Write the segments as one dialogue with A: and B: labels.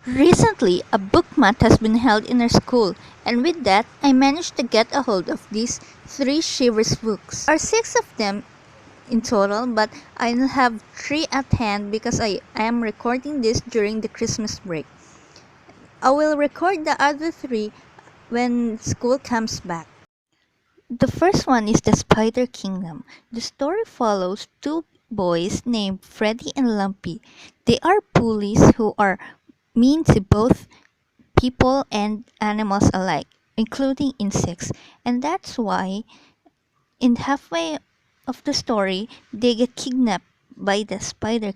A: Recently, a book month has been held in our school, and with that, I managed to get a hold of these three Shivers books. There are six of them in total, but I'll have three at hand because I am recording this during the Christmas break. I will record the other three when school comes back. The first one is The Spider Kingdom. The story follows two boys named Freddy and Lumpy. They are bullies who are mean to both people and animals alike, including insects. And that's why, in halfway of the story, they get kidnapped by the spiders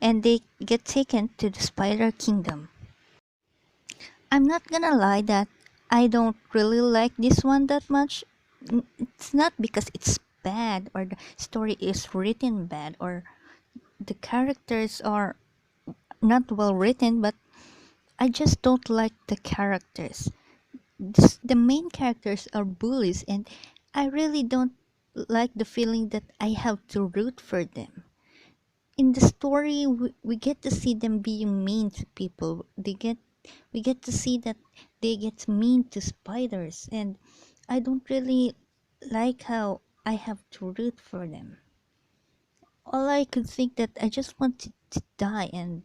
A: and they get taken to the Spider Kingdom. I'm not gonna lie that I don't really like this one that much. It's not because it's bad or the story is written bad or the characters are not well written, but I just don't like the characters. The main characters are bullies, and I really don't like the feeling that I have to root for them. In the story, we get to see them being mean to people. We get to see that they get mean to spiders, and I don't really like how I have to root for them. All I could think that I just want to die and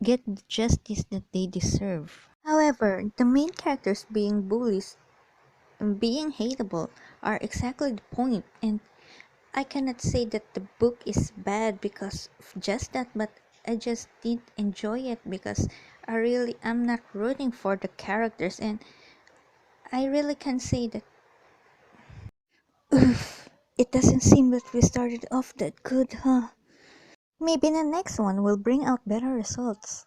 A: get the justice that they deserve. However, the main characters being bullies and being hateable are exactly the point, and I cannot say that the book is bad because of just that, but I just didn't enjoy it because I really am not rooting for the characters, and I really can say that oof, it doesn't seem that we started off that good, huh? Maybe the next one will bring out better results.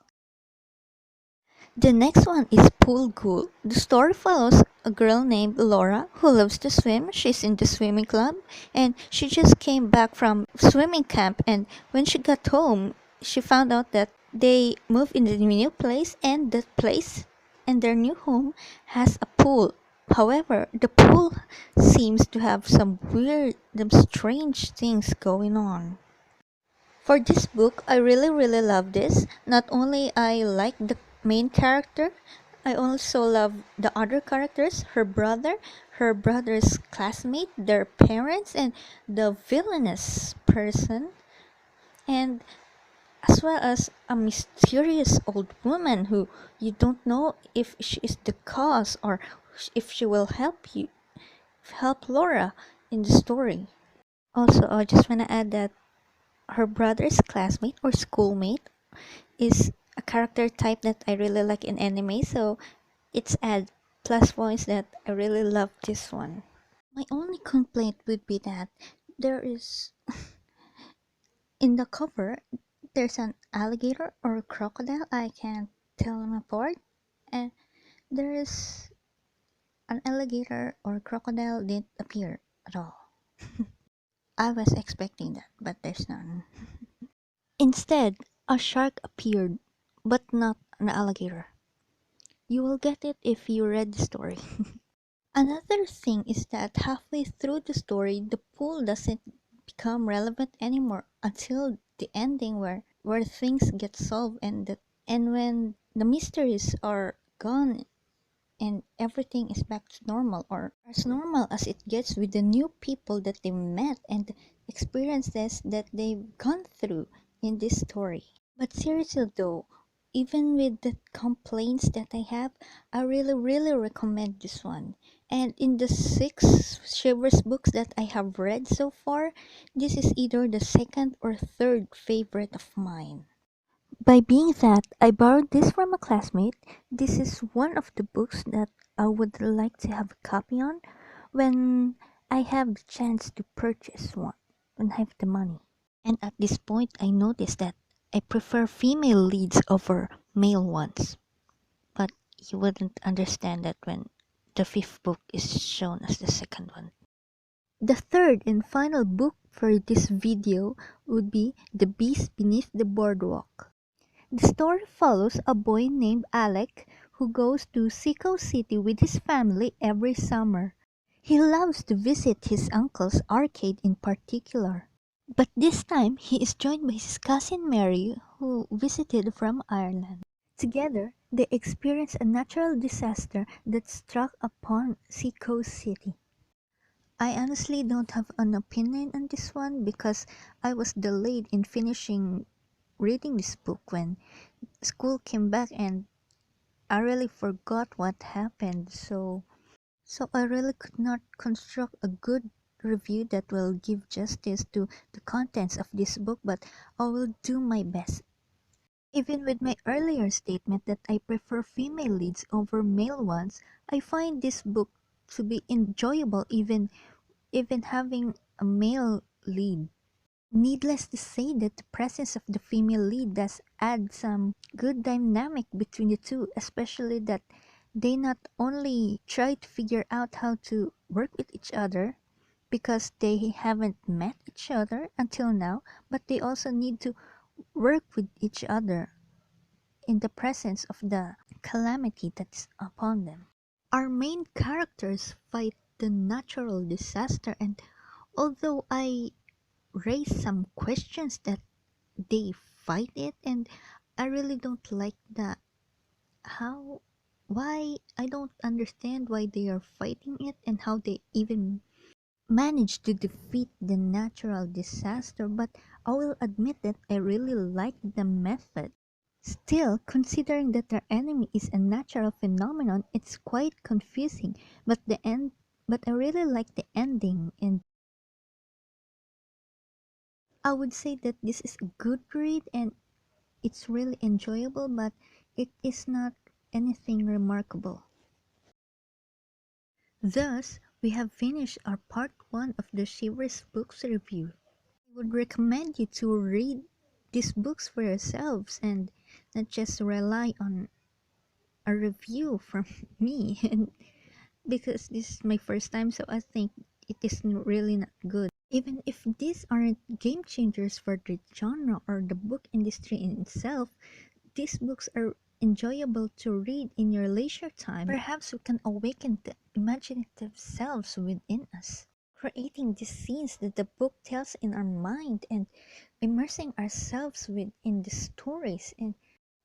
A: The next one is Pool Ghoul. The story follows a girl named Laura who loves to swim. She's in the swimming club and she just came back from swimming camp, and when she got home, she found out that they moved in the new place, and that place and their new home has a pool. However, the pool seems to have some weird, some strange things going on. For this book, I really love this. Not only I like the main character, I also love the other characters, her brother's classmate, their parents, and the villainous person, and as well as a mysterious old woman who you don't know if she is the cause or if she will help Laura in the story. Also, I just want to add that her brother's classmate or schoolmate is a character type that I really like in anime, so it's add plus points that I really love this one. My only complaint would be that there is in the cover there's an alligator or a crocodile, I can't tell them apart, and there is an alligator or crocodile didn't appear at all. I was expecting that, but there's none. Instead, a shark appeared, but not an alligator. You will get it if you read the story. Another thing is that halfway through the story, the pool doesn't become relevant anymore until the ending where things get solved, and when the mysteries are gone and everything is back to normal, or as normal as it gets with the new people that they met and the experiences that they've gone through in this story. But seriously though, even with the complaints that I have, I really recommend this one. And in the six Shivers books that I have read so far, this is either the second or third favorite of mine. By being that I borrowed this from a classmate, this is one of the books that I would like to have a copy on when I have the chance to purchase one, when I have the money. And at this point, I noticed that I prefer female leads over male ones. But you wouldn't understand that when the fifth book is shown as the second one. The third and final book for this video would be The Beast Beneath the Boardwalk. The story follows a boy named Alec who goes to Seco City with his family every summer. He loves to visit his uncle's arcade in particular. But this time he is joined by his cousin Mary, who visited from Ireland. Together, they experience a natural disaster that struck upon Seacoast City. I honestly don't have an opinion on this one because I was delayed in finishing reading this book when school came back and I really forgot what happened. So I really could not construct a good review that will give justice to the contents of this book, but I will do my best. Even with my earlier statement that I prefer female leads over male ones, I find this book to be enjoyable even having a male lead. Needless to say that the presence of the female lead does add some good dynamic between the two, especially that they not only try to figure out how to work with each other because they haven't met each other until now, but they also need to work with each other in the presence of the calamity that's upon them. Our main characters fight the natural disaster, and although I raise some questions that they fight it, and I really don't like the how why I don't understand why they are fighting it and how they even manage to defeat the natural disaster, but I will admit that I really like the method. Still, considering that their enemy is a natural phenomenon, it's quite confusing, but I really like the ending, and I would say that this is a good read and it's really enjoyable, but it is not anything remarkable. Thus, we have finished our part 1 of the Shivers books review. I would recommend you to read these books for yourselves and not just rely on a review from me and because this is my first time, so I think it is really not good. Even if these aren't game changers for the genre or the book industry in itself, these books are enjoyable to read in your leisure time. Perhaps we can awaken the imaginative selves within us, creating the scenes that the book tells in our mind and immersing ourselves within the stories and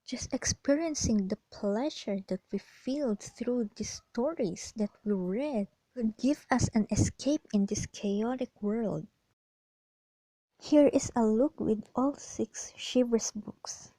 A: just experiencing the pleasure that we feel through the stories that we read could give us an escape in this chaotic world. Here is a look with all 6 Shivers books.